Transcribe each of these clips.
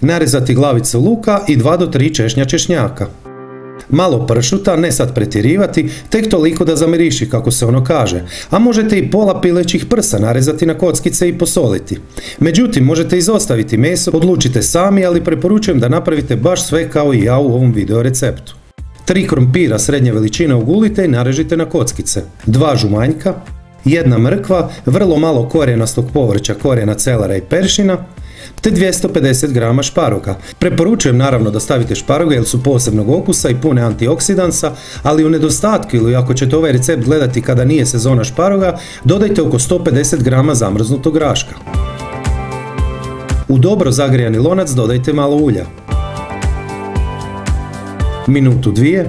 Narezati glavicu luka i 2 do 3 češnja češnjaka. Malo pršuta, ne sad pretjerivati, tek toliko da zamiriši kako se ono kaže, a možete i pola pilećih prsa narezati na kockice i posoliti. Međutim, možete izostaviti meso, odlučite sami, ali preporučujem da napravite baš sve kao i ja u ovom video receptu. 3 krompira srednje veličine ogulite i narežite na kockice, 2 žumanjka, 1 mrkva, vrlo malo korijenastog povrća, korijena celera i peršina, te 250 grama šparoga. Preporučujem naravno da stavite šparoge jer su posebnog okusa i pune antioksidansa, ali u nedostatku ili ako ćete ovaj recept gledati kada nije sezona šparoga, dodajte oko 150 grama zamrznutog graška. U dobro zagrijani lonac dodajte malo ulja. Minutu, 2.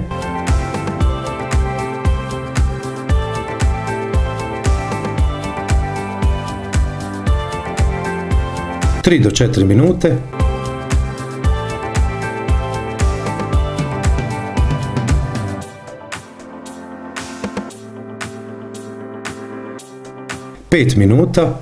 Tri do 4 minute. Pet minuta.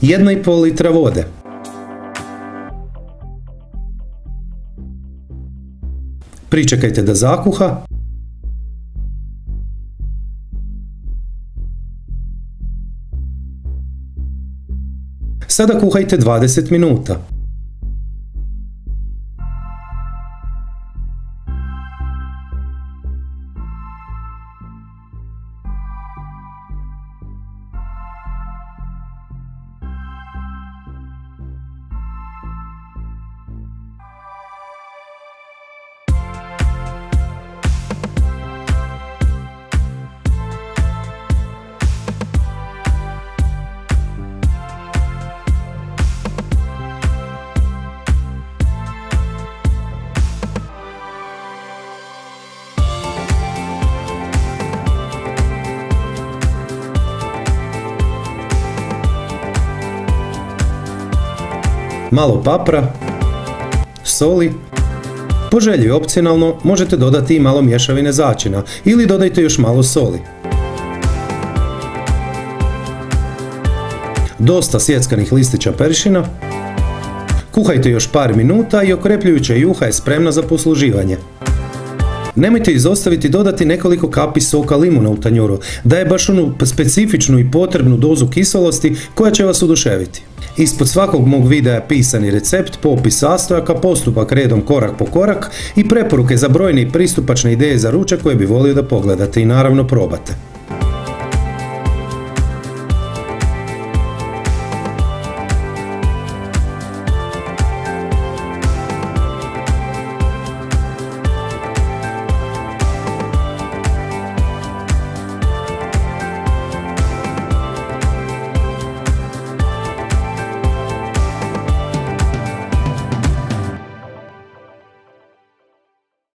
Jedna i pol litra vode. Pričekajte da zakuha. Sada kuhajte 20 minuta. Malo papra, soli, po želji opcionalno možete dodati i malo mješavine začina ili dodajte još malo soli. Dosta sjeckanih listića peršina, kuhajte još par minuta i okrepljujuća juha je spremna za posluživanje. Nemojte izostaviti dodati nekoliko kapi soka limuna u tanjuru, daje baš onu specifičnu i potrebnu dozu kisolosti koja će vas oduševiti. Ispod svakog mog videa je pisani recept, popis sastojaka, postupak redom korak po korak i preporuke za brojne i pristupačne ideje za ručak koje bi volio da pogledate i naravno probate.